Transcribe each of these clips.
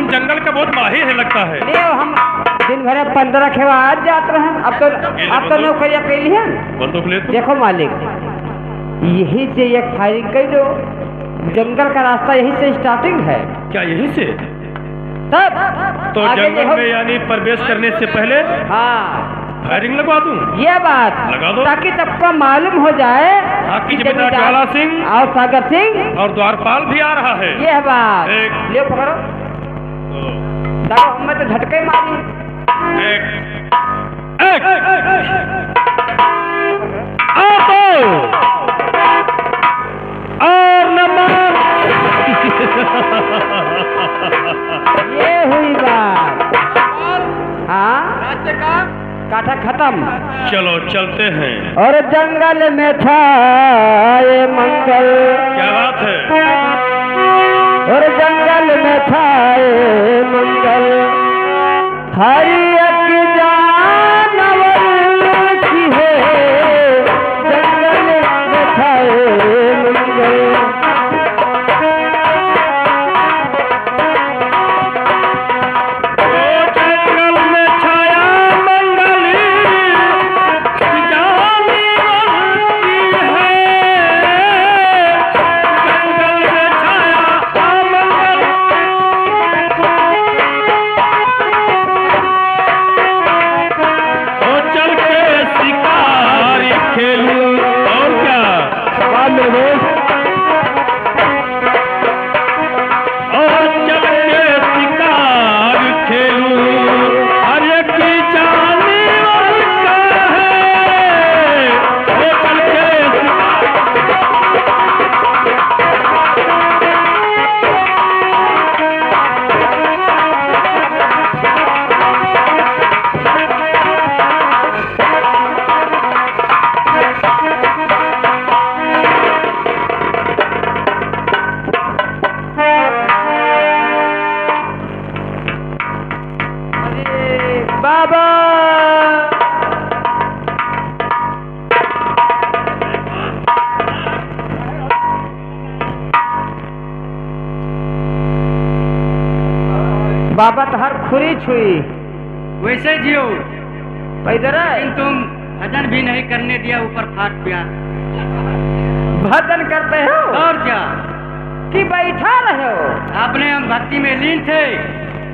तुम जंगल का बहुत माहिर है लगता है। ले हम दिन भर 15 खेवा आज जाते रहे। अब तो नौकरिया कैली है। बंदूक ले तू। देखो मालिक, यही से एक फायरिंग कर दो। जंगल का रास्ता यही से स्टार्टिंग है। क्या यही से? तब तो जंगल में यानी प्रवेश करने से पहले हाँ फायरिंग लगवा दूं? ये बात लगा दो, ताकि सबको मालूम हो जाए आपकी जमींदार ज्वाला सिंह और सागर सिंह और द्वारपाल भी आ रहा है। ये बात एक ले पकड़ो। हमें तो झटके मारी। एक और नंबर ये हुई बात। हाँ काटा खत्म। चलो चलते हैं। और जंगल में था ये मंगल। क्या बात है? और जंगल में था ये मंगल। हर एक जानवर की है जंगल में था ये मंगल। बाबा तो हर खुरी छुई वैसे जियो इधर लेकिन तुम भजन भी नहीं करने दिया, ऊपर फाट पिया। भजन करते हो और क्या कि बैठा रहे हो? आपने हम भक्ति में लीन थे।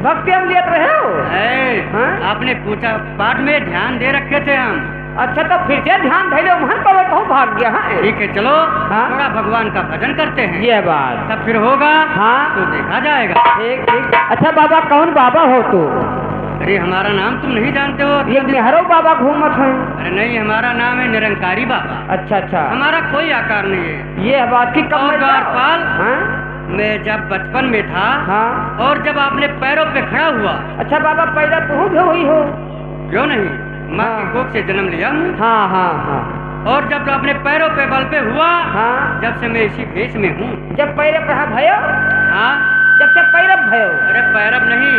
भक्ति हम लेते रहे हो? हाँ? आपने पूछा पाठ में ध्यान दे रखे थे हम। अच्छा तो फिर से ध्यान धैलो वहां पर कहूँ भाग गया। हाँ ठीक है चलो हाँ? थोड़ा भगवान का भजन करते हैं। ये बात तब फिर होगा हाँ तो देखा जाएगा। ठीक ठीक। अच्छा बाबा कौन बाबा हो तू? अरे हमारा नाम तुम नहीं जानते हो? ये नेहरू बाबा घूमत है। अरे नहीं, हमारा नाम है निरंकारी बाबा। अच्छा अच्छा। हमारा कोई आकार नहीं है। ये बात की कब और द्वारपाल हाँ? मैं जब बचपन में था हाँ और जब आपने पैरों पे खड़ा हुआ। अच्छा बाबा पैदा तू भी हुई हो? क्यों नहीं, माँ की कोख से जन्म लिया हूँ। हाँ हाँ हाँ। और जब अपने पैरों पे बल पे हुआ हाँ जब से मैं इसी भेष में हूँ। जब पैर पे भयो? हाँ जब से पैरब भयो? अरे पैरब नहीं,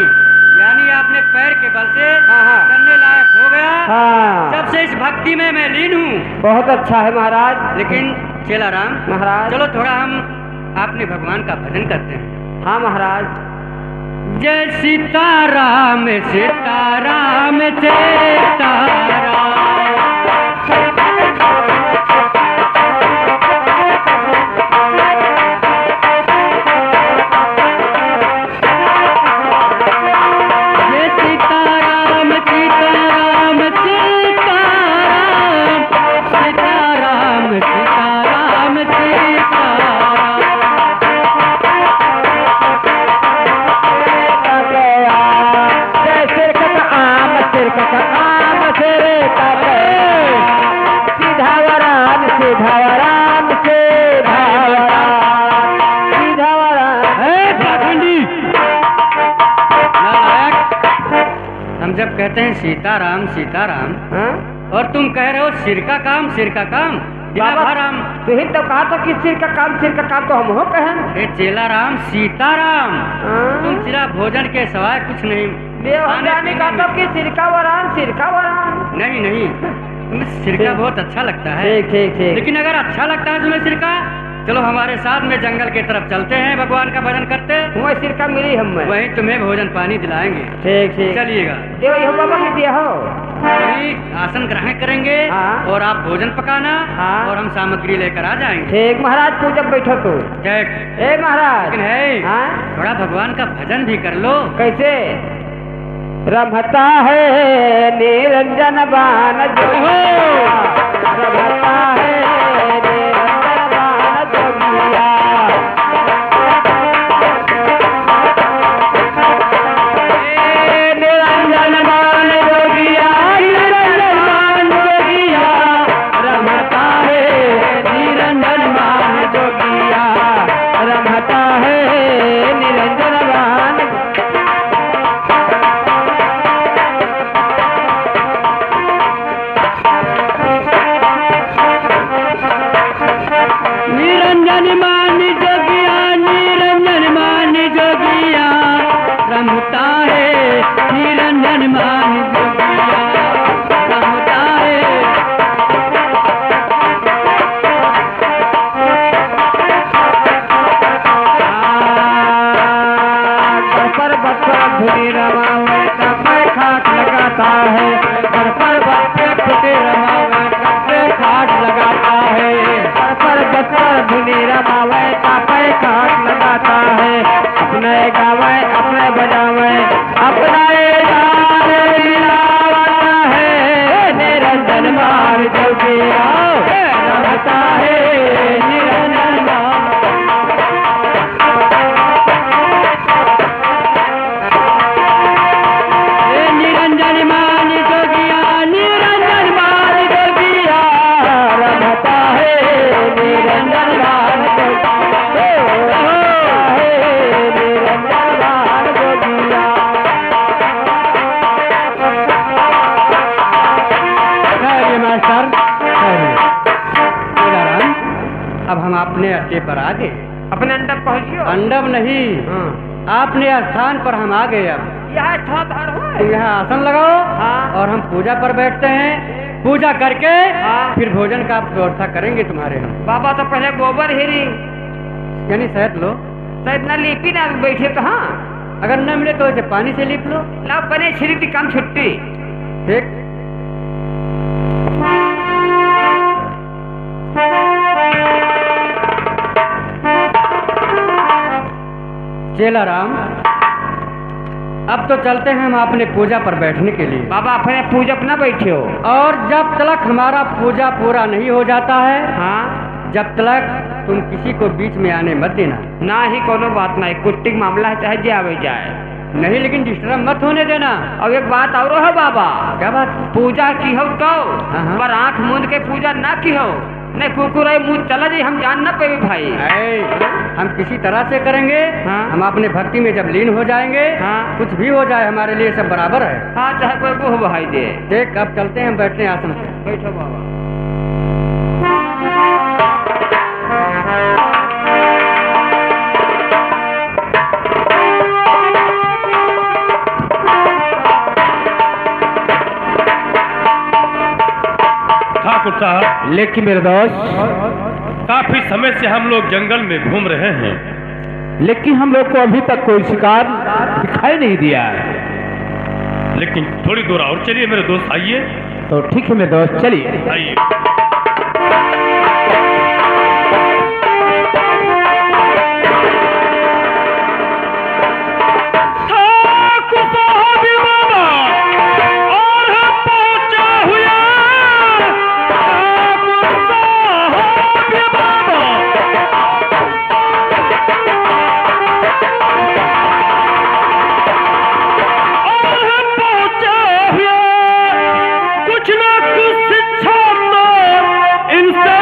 यानी आपने पैर के बल से हाँ हाँ चलने लायक हो गया। हाँ जब से इस भक्ति में मैं लीन हूँ। बहुत अच्छा है महाराज। लेकिन चेला राम महाराज चलो थोड़ा हम अपने भगवान का भजन करते हैं। हाँ महाराज। जय सीताराम सीताराम सीताराम। जब कहते हैं सीताराम सीताराम और तुम कह रहे हो सिर का काम बाबा राम। तो ही तो कहा था कि सिर का काम तो हम हो कहें। चेला राम सीताराम तुम सिरा भोजन के सिवाय कुछ नहीं। का तो कि सिरका वरान नहीं नहीं, तुम्हें सिरका बहुत अच्छा लगता है। ठीक ठीक ठीक। लेकिन अगर अच्छा लगता है तुम्हें सिरका चलो हमारे साथ में जंगल की तरफ चलते हैं, भगवान का भजन करते। वह सिरका मिली हमें। वहीं तुम्हें भोजन पानी दिलाएंगे। ठीक ठीक। चलिएगा। देव यो बाबा के दिया हो। वहीं आसन ग्रहण करेंगे। हाँ। और आप भोजन पकाना। हाँ। और हम सामग्री लेकर आ जाएंगे। ठीक महाराज, पूजा बैठो तू। ठीक। ए महाराज। लेकिन है हाँ? थोड़ा भगवान का भजन भी कर लो। कैसे? रमता है निरंजन बान जोगिया, रमता है निरंजन बान जोगिया। निरंजन बान जोगिया, निरंजन बान जोगिया, रमता है निरंजन बान जोगिया, रमता है निरंजन बान। निरंजन मान जोगिया, निरंजन मान जोगिया, रमता है निरंजन मान जोगिया, रमता है। पर बच्चा धुनी रमावे कपे खाट लगाता है, पर बच्चे फुटे रमावे कपे खाट लगाता है, पर बच्चा धुनी रमावे कपे खाट लगाता है। अपने गावे अपने बजावे अपना जाने मिलाता है, निरंजन मार जोगिया रमता है निरंजन मार। निरंजन मान जोगिया, निरंजन मान जोगिया, रमता है निरंजन मान जोगिया, रमता है निरंजन मान जोगिया। ये मास्टर अब हम अपने अड्डे पर आ गए। अपने अंदर पहुंचियो। अंडव नहीं, आपने स्थान पर हम आ गए। अब यहाँ था धर हो। तो यहाँ आसन लगाओ। हाँ। और हम पूजा पर बैठते हैं। पूजा करके हाँ। फिर भोजन का व्यवस्था करेंगे तुम्हारे हम। बाबा तो पहले गोबर हिरी यानी शहद लो। तो इतना लिपी ना बैठे तो। हाँ, अगर न मिले तो इसे पानी से लीप लो। लाओ बने छिरी थी काम छुट्टी। ठीक। चेला राम, अब तो चलते हैं हम अपने पूजा पर बैठने के लिए। बाबा अपने पूजा पर ना बैठे हो। और जब तक हमारा पूजा पूरा नहीं हो जाता है, हाँ, जब तक तुम किसी को बीच में आने मत देना। ना ही कोनो बात नहीं, कुट्टी का मामला है, चाहे जे आवे जाए। नहीं, लेकिन डिस्टर्ब मत होने देना। अब एक बात और है बाबा। क्या बात? पूजा की हो तो हाँ। पर आंख मूंद के पूजा ना की हो। नहीं कुकुर मुँह चला जाए, हम जान ना पाए भाई। हम किसी तरह से करेंगे। हाँ। हम अपने भक्ति में जब लीन हो जाएंगे, हाँ। कुछ भी हो जाए हमारे लिए सब बराबर है। हाँ, चाहे कोई को हो भाई दे। देख, अब चलते हैं, हम बैठते हैं आसन पे। बैठो बाबा। ठाकुर साहब, लेकिन मेरे दोस्त, काफी समय से हम लोग जंगल में घूम रहे हैं, लेकिन हम लोग को अभी तक कोई शिकार दिखाई नहीं दिया है। लेकिन थोड़ी दूर और चलिए मेरे दोस्त, आइए तो ठीक है मेरे दोस्त, चलिए। आइए। कुछ ना कुछ शिक्षा तो इनसे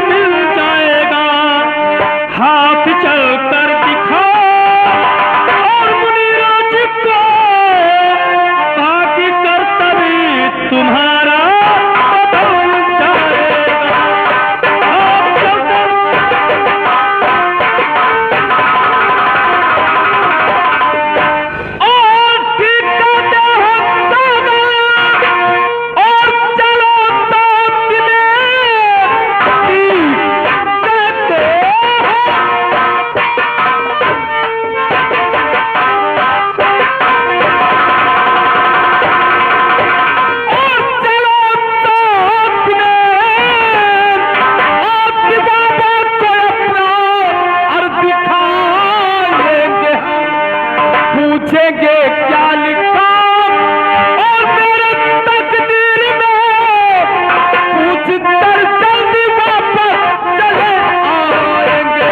पूछेंगे क्या लिखा और मेरे तकदीर में, पूछ कर जल्दी वापस चले आएंगे।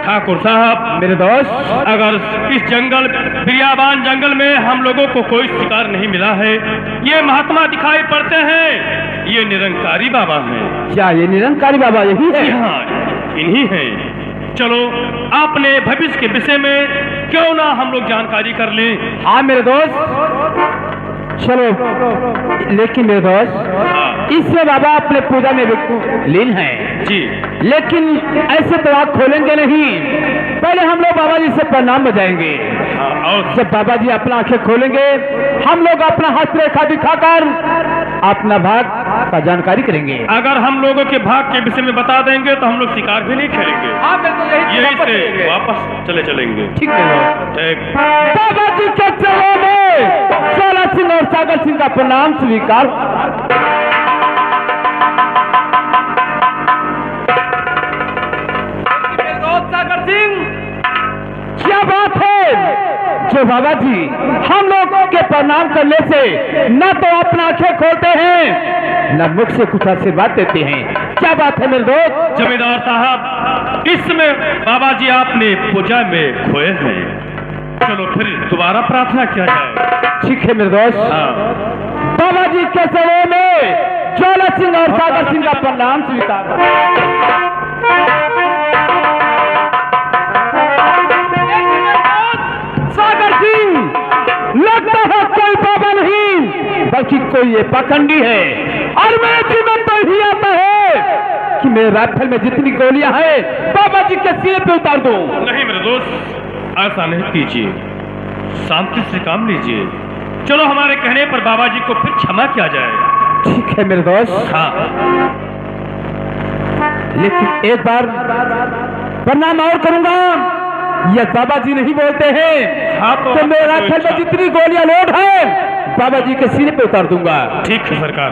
ठाकुर साहब, मेरे दोस्त, अगर इस जंगल बियाबान जंगल में हम लोगों को कोई शिकार नहीं मिला है, ये महात्मा दिखाई पड़ते हैं, ये निरंकारी बाबा हैं। क्या ये निरंकारी बाबा यही है? जी हाँ, इन्हीं हैं। चलो आपने भविष्य के विषय में क्यों ना हम लोग जानकारी कर लें। हाँ मेरे दोस्त, चलो। लेकिन मेरे दोस्त, हाँ, इससे बाबा अपने पूजा में लीन है जी। लेकिन ऐसे तो आँख खोलेंगे नहीं, पहले हम लोग बाबा जी से प्रणाम बजाएंगे। हाँ, और जब बाबा जी अपना आंखें खोलेंगे, हम लोग अपना हाथ रेखा दिखाकर अपना भाग का जानकारी करेंगे। अगर हम लोगों के भाग के विषय में बता देंगे तो हम लोग शिकार भी नहीं खेलेंगे, यही से वापस चले चलेंगे। ठीक है। ठीक। बाबा जी के चरणों में ज्वाला सिंह और सागर सिंह का प्रणाम स्वीकार। सागर सिंह, क्या बात है जो बाबा जी हम लोग के प्रणाम करने से न तो अपना आंखें खोलते हैं न मुख से कुछ आशीर्वाद देते हैं। क्या बात है मेरे दोस्त? जमींदार साहब, इसमें बाबा जी आपने पूजा में खोए हैं, चलो फिर दोबारा प्रार्थना किया जाए। ठीक है मेरे दोस्त। हाँ। बाबा जी के चरणों में ज्वाला सिंह और सागर सिंह का प्रणाम स्वीकार। सागर सिंह, लगता है कोई बाबा नहीं बल्कि कोई ये पाखंडी है, और मेरे जी में तो ही आता है कि मेरे राइफल में जितनी गोलियां हैं बाबा जी के सिर पे उतार दूं। नहीं मेरे दोस्त, ऐसा नहीं कीजिए, शांति से काम लीजिए। चलो हमारे कहने पर बाबा जी को फिर क्षमा किया जाए। ठीक है मेरे दोस्त। हाँ। लेकिन एक बार प्रणाम और करूंगा, ये बाबा जी नहीं बोलते हैं। हाँ, तो मेरे राइफल में जितनी गोलियां लोड है बाबा जी के सिर पे उतार दूंगा। ठीक है सरकार।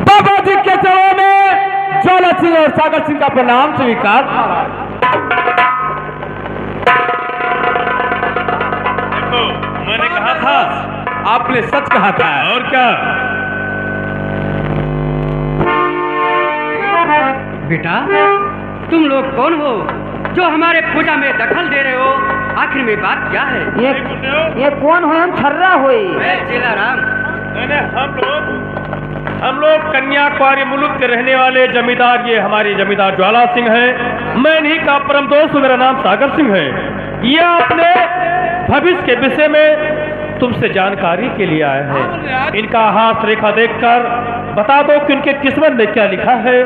बाबा जी के चरणों में ज्वाला सिंह और सागर सिंह का प्रणाम स्वीकार। देखो, मैंने कहा था, आपने सच कहा था। और क्या। बेटा, तुम लोग कौन हो जो हमारे पूजा में दखल दे रहे हो? आखिर में बात क्या है? ये कौन हो? हम छर्रा होई। मैं चेलाराम। मैंने हम लोग कन्याकुमारी मुल्क के रहने वाले जमींदार, ये हमारी जमींदार ज्वाला सिंह है, मैं इन्हीं का परम दोस्त, मेरा नाम सागर सिंह है। ये अपने भविष्य के विषय में तुमसे जानकारी के लिए आए हैं। इनका हाथ रेखा देखकर बता दो कि इनके किस्मत में क्या लिखा है,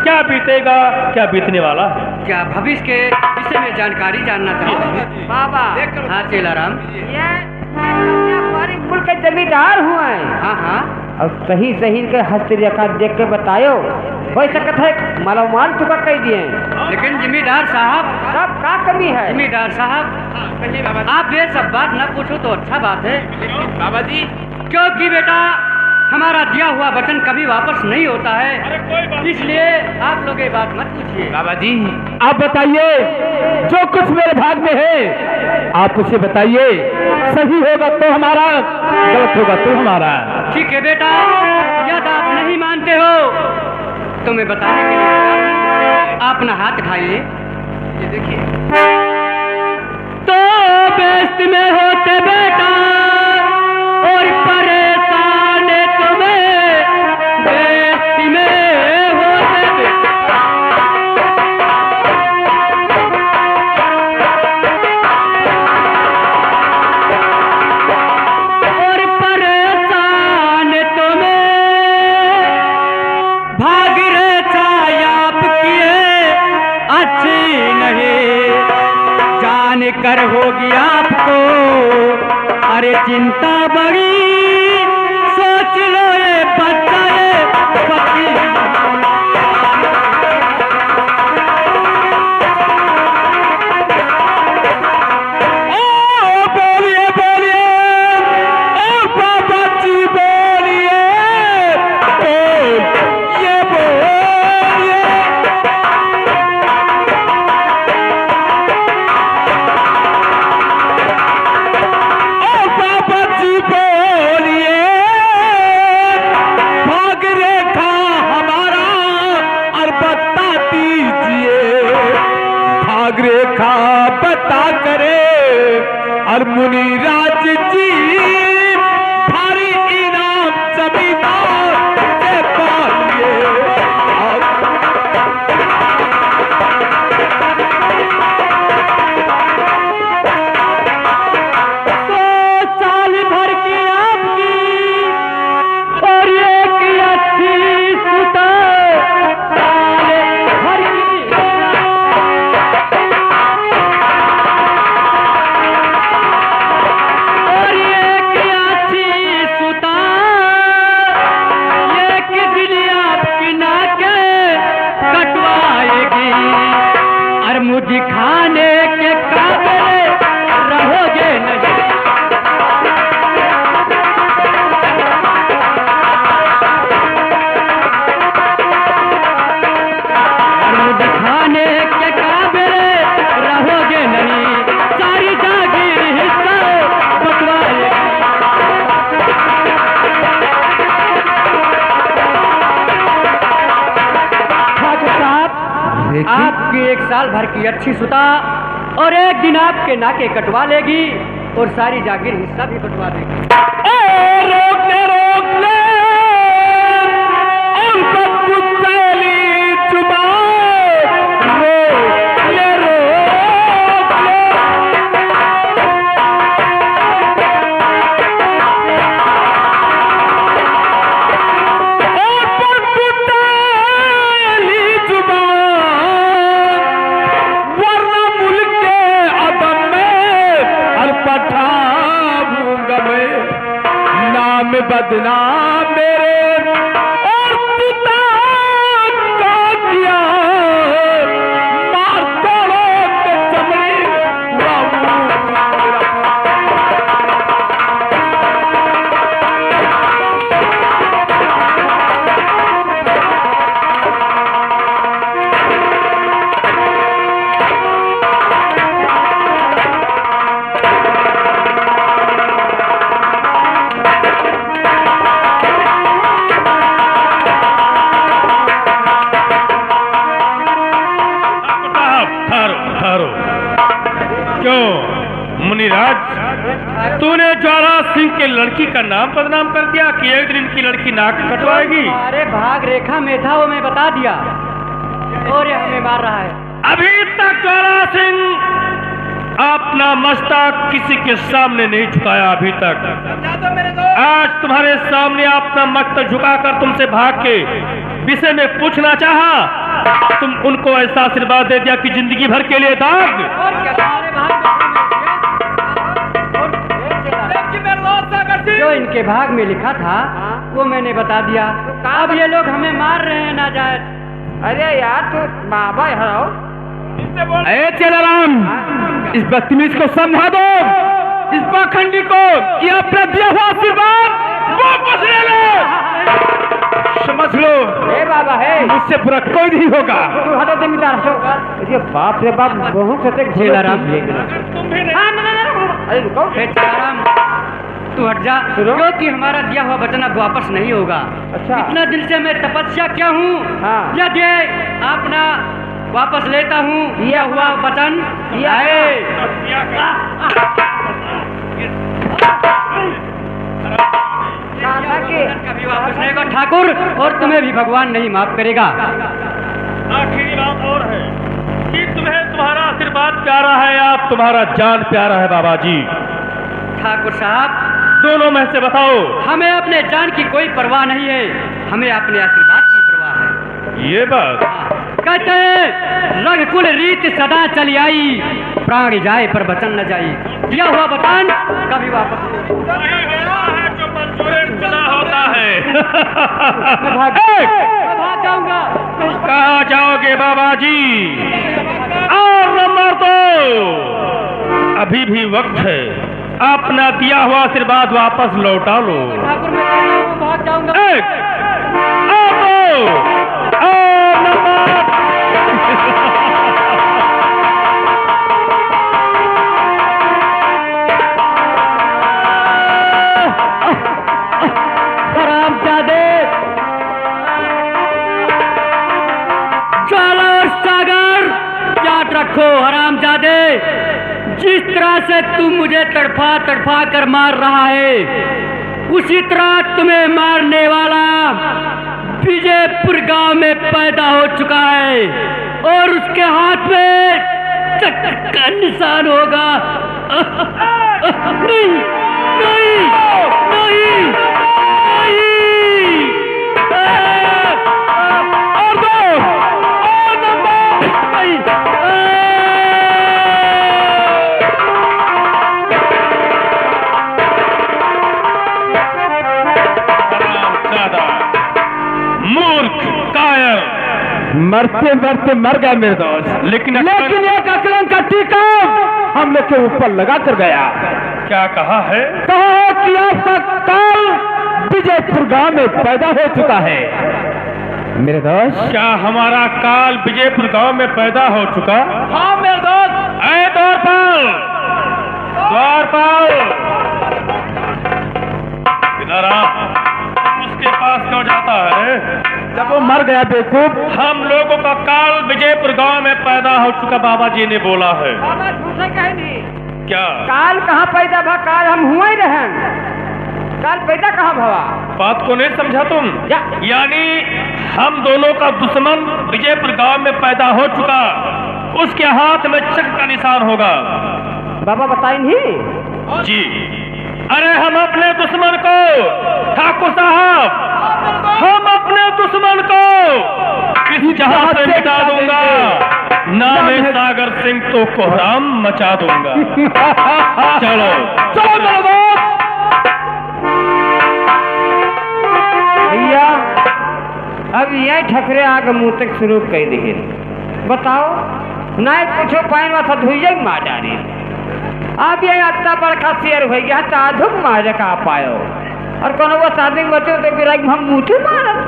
क्या बीतेगा, क्या बीतने वाला है। क्या भविष्य के विषय में जानकारी जानना चाहते हैं? बाबा, हाँ चेलाराम। ये कन्याकुमारी कुल के जमींदार हुए। हाँ हाँ। और सही सही के हस्त रेखा देख के बतायो, हो सकता है मालामाल चुका कह दिए। लेकिन जमींदार साहब, सब का कमी है? जमींदार साहब, आप ये सब बात न पूछो तो अच्छा बात है। बाबा जी, क्योंकि बेटा, हमारा दिया हुआ वचन कभी वापस नहीं होता है, इसलिए आप लोग ये बात मत पूछिए। बाबा जी, आप बताइए, जो कुछ मेरे भाग में है आप उसे बताइए। सही होगा तो हमारा, गलत होगा तो हमारा। ठीक है बेटा, यदि आप नहीं मानते हो तो मैं बताने के लिए आप अपना हाथ उठाइए। ये देखिए। तो बेस्त में होते बेटा और परेशान तुम्हें, बेस्त में होते बेटा और परेशान तुम्हें, भाग रे छायाप किए अच्छी नहीं, जान कर होगी आपको अरे चिंता बड़ी, सोच लो ये बच्चा ये फकीर। बोलिए बोलिए, ओ बाबा जी बोलिए, बोलिए बोलिए। दीजिए, भाग रेखा बता करे और मुनिराज जी भारी इनाम जमींदार से पाइए। मुझे खाने के काबिल रहोगे नहीं। मुझे खाने के काबिल रहोगे नहीं, सारी जागीर हिस्सा बटवाए। आपकी 1 साल भर की अच्छी सुता और एक दिन आपके नाके कटवा लेगी और सारी जागीर हिस्सा भी बटवा देगी। रोक ले रोक ले और सब कुछ पहली जुबान, रोक ले रोक ले। और सब कुछ पहली जुबान, वरना मुल्क के अदम में हर पठाऊंगा मैं, नाम बदनाम मेरे और पिता का किया, मार तोड़ो के चमड़ी क्यों मुनिराज, तूने ज्वाला सिंह के लड़की का नाम बदनाम कर दिया कि एक दिन इनकी लड़की नाक कटवाएगी? अरे भाग रेखा में था वो मैं बता दिया और ये हमें मार रहा है। अभी तक ज्वाला सिंह अपना मस्तक किसी के सामने नहीं झुकाया। अभी तक आज तुम्हारे सामने अपना मस्तक झुकाकर तुमसे भाग के विषय में पूछना चाहा, तुम उनको ऐसा आशीर्वाद दे दिया कि जिंदगी भर के लिए दाग। और क्या तुम्हारे भाग में जो इनके भाग में लिखा था वो मैंने बता दिया। अब ये लोग हमें मार रहे हैं ना जाए। अरे यार तू बाबा हराओ। ए चेलाराम, इस बदतमीज को समझा दो, इस पाखंडी को कि अपना दिया हुआ आशीर्वाद वापस ले लो। समझ लो, ए बाबा है मुझसे बुरा कोई नहीं होगा। तू हटो जमींदार हटो। अरे बाप रे बाप, बहुत सटे चेलाराम। अरे रुको, हे चेलाराम, तू हट जा, क्योंकि हमारा दिया हुआ वचन अब वापस नहीं होगा। अच्छा। इतना दिन से मैं तपस्या क्या हूँ, हाँ। यदि अपना वापस लेता हूँ दिया हुआ वचन कभी वापस लेगा ठाकुर, और तुम्हें भी भगवान नहीं माफ करेगा। आखिरी बात और है कि तुम्हें तुम्हारा आशीर्वाद प्यारा है या तुम्हारा जान प्यारा है? बाबा जी, ठाकुर साहब, दोनों में से बताओ। हमें अपने जान की कोई परवाह नहीं है, हमें अपने आशीर्वाद की परवाह है। ये बात कहते हैं रघुकुल रीत सदा चली आई, प्राण जाए पर वचन न जाई। दिया हुआ वचन कभी वापस नहीं। वही होता है जो मंजूर चला होता है। मैं भाग जाऊंगा। कहाँ जाओगे बाबा जी? और नंबर 2, अभी भी वक्त है, अपना दिया हुआ आशीर्वाद वापस लौटा लो। ठाकुर मैं भाग जाऊंगा। 1 और 2 और नंबर हरामजादे, ज्वाला रखो हरामजादे। जिस तरह से तू मुझे तड़फा तड़फा कर मार रहा है, उसी तरह तुम्हें मारने वाला विजयपुर गांव में पैदा हो चुका है और उसके हाथ में चक्कर का निशान होगा। नहीं नहीं नहीं नहीं। और दो और नंबर नहीं। हरामजादा, मूर्ख, कायर। मरते मरते मर गया मेरे दोस्त, लेकिन एक अकलन का टीका हम लोग के ऊपर लगा कर गया। क्या कहा है? कहा है कि आपका काल विजयपुर गांव में पैदा हो चुका है। मेरे दोस्त, क्या हमारा काल विजयपुर गांव में पैदा हो चुका? हाँ मेरे दोस्त। ऐ द्वारपाल, द्वारपाल, इधर आ। उसके पास क्यों जाता है? जब वो मर गया बेवकूफ। हम लोगों का काल विजयपुर गांव में पैदा हो चुका, बाबा जी ने बोला है। बाबा झूठे कहनी। क्या? काल कहाँ पैदा भा? काल हम हुआ ही रहे। काल पैदा कहाँ भवा? बात को नहीं समझा तुम? यानी हम दोनों का दुश्मन विजयपुर गांव में पैदा हो चुका, उसके हाथ में चक्र का निशान होगा। बाबा बताई नहीं। जी, अरे हम अपने दुश्मन को, ठाकुर साहब, हम अपने दुश्मन को इस जहां से मिटा दूंगा। नाम है सागर सिंह तो कोहराम मचा दूंगा। चलो चलो मेरे दोस्त। भैया अब यह ठकरे आग मुंह तक शुरू कर दिए। बताओ ना कुछ पाइन वाला धुइया मार डाली। अब ये अत्ता बड़का शेर हो गया ताधुक मारे का पायो और कोनो वो शादी में बचे तो गिरा हम मुँह मारत।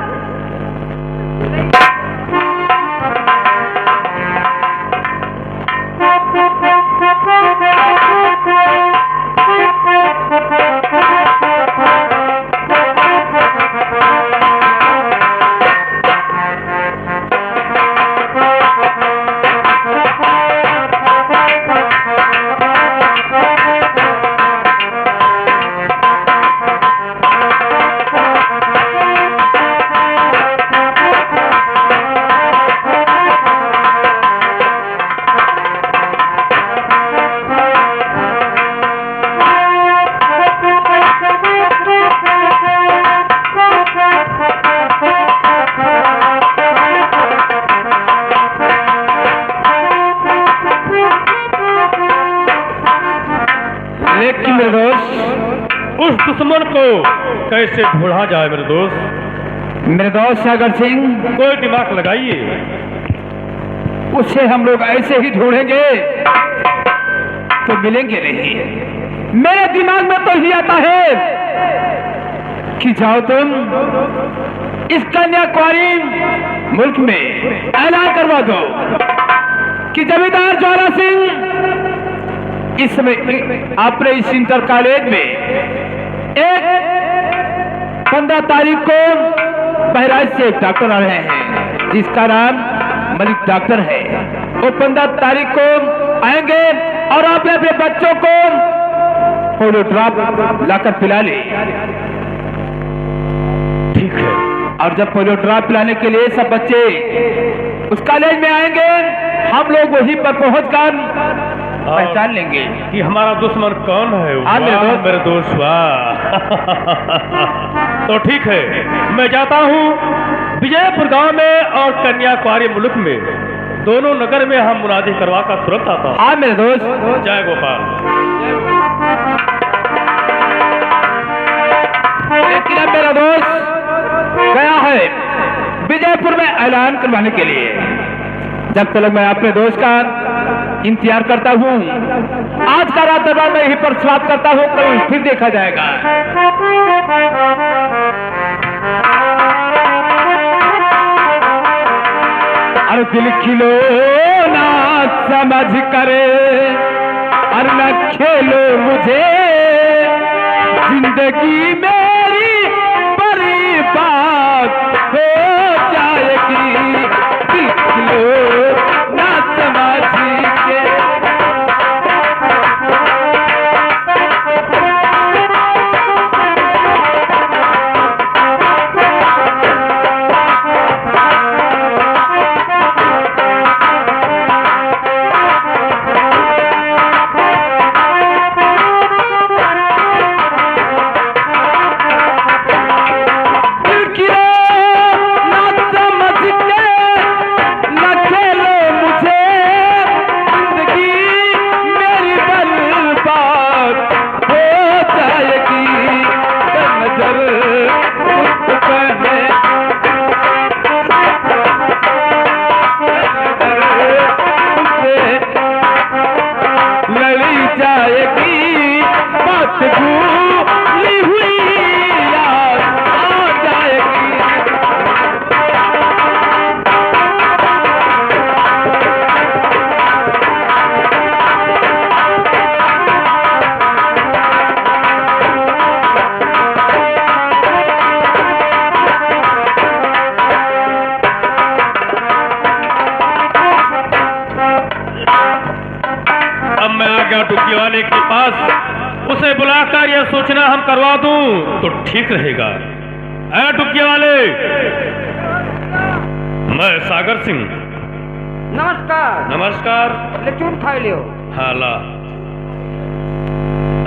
लेकिन मेरे दोस्त, उस दुश्मन को कैसे ढूंढा जाए मेरे दोस्त? मेरे दोस्त सागर सिंह, कोई दिमाग लगाइए। उसे हम लोग ऐसे ही ढूंढेंगे तो मिलेंगे नहीं। मेरे दिमाग में तो ही आता है कि जाओ तुम इस कन्याकुमारी मुल्क में ऐलान करवा दो कि जमींदार ज्वाला सिंह इस समय अपने इस इंटर कॉलेज में एक 15 तारीख को बहराइच से एक डॉक्टर आ रहे हैं जिसका नाम मलिक डॉक्टर है। वो 15 तारीख को आएंगे और आपने अपने बच्चों को पोलियो ड्रॉप लाकर पिला ले। ठीक है। और जब पोलियो ड्रॉप पिलाने के लिए सब बच्चे उस कॉलेज में आएंगे, हम लोग वहीं पर पहुंचकर पहचान लेंगे कि हमारा दुश्मन कौन है। हाँ, मेरे दोस्त वाह। तो ठीक है, मैं जाता हूँ विजयपुर गांव में और कन्याकुमारी मुल्क में, दोनों नगर में हम मुनादी करवा कर तुरंत आता हूँ। हाँ मेरे दोस्त। जय गोपाल। लेकिन अब मेरा दोस्त गया है विजयपुर में ऐलान करवाने के लिए। जब तक मैं अपने दोस्त का इंतजार करता हूँ, आज का रात दरबार में यहीं पर स्वागत करता हूँ, कल फिर देखा जाएगा। अरे दिल खिलो ना समझ करे और न खेलो मुझे, जिंदगी मेरी बर्बाद हो जाएगी। दिल खिलो ना समझ गया टुक्की वाले के पास, उसे बुलाकर यह सूचना हम करवा दूं तो ठीक रहेगा। ऐ टुक्की वाले, मैं सागर सिंह। नमस्कार। नमस्कार। ले चून खाई लियो। हाँ ला।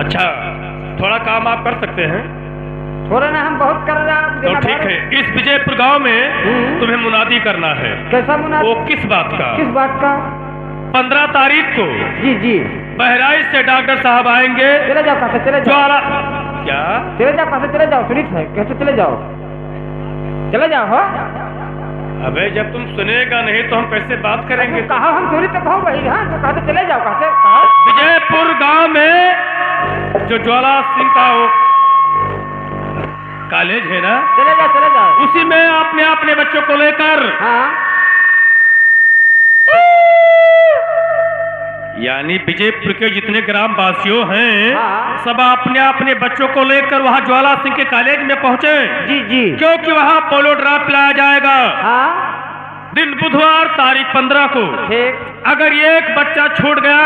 अच्छा, थोड़ा काम आप कर सकते हैं? थोड़ा ना, हम बहुत कर रहे हैं। तो ठीक है, इस विजयपुर गांव में तुम्हें मुनादी करना है। कैसा मुनादी? वो किस बात का? किस बात का? 15 तारीख को जी जी। बहराइच से डॉक्टर साहब आएंगे। चले जाओ, कैसे चले जाओ? ज्वाला क्या? चले जाओ, कैसे चले जाओ? सुनित है, कैसे चले जाओ? चले जाओ। हो अबे जब तुम सुनेगा नहीं तो हम कैसे बात करेंगे? कहा हम दूरी तक हो भाई। हाँ तो कहते चले जाओ, कहते विजयपुर गांव में जो ज्वाला सिंह का वो कॉलेज है ना, चले जाओ, चले जाओ। उसी में अपने अपने बच्चों को लेकर, हाँ यानी विजयपुर के जितने ग्राम वासियों हैं, हाँ। सब अपने अपने बच्चों को लेकर वहाँ ज्वाला सिंह के कॉलेज में पहुँचे। जी जी। क्योंकि वहाँ पोलो ड्राप पिलाया जाएगा। हाँ दिन बुधवार तारीख 15 को। ठीक। अगर ये एक बच्चा छूट गया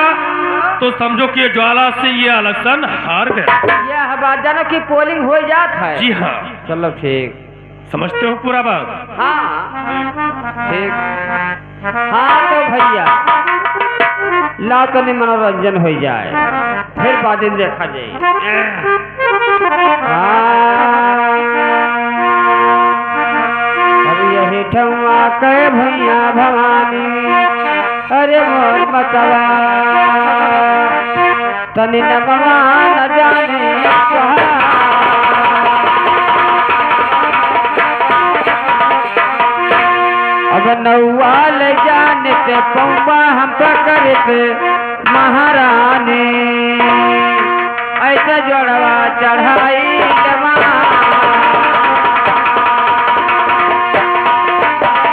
तो समझो कि ये ज्वाला सिंह ये इलेक्शन हार गया। यह बात जानो कि पोलिंग हो जात है। जी हाँ। चलो ठीक। समझते हो पूरा बात? हाँ ठीक। हाँ तो भैया ला तो नहीं, मनोरंजन हो जाए, फिर बाद में देखा जाए। अब यही ठुआ के भैया भवानी, अरे मोर मतवा तनी न भगवान जाने अब नौवाल जाने के पौवा हम पकड़ते महारानी, ऐसा जोड़वा चढ़ाई जवान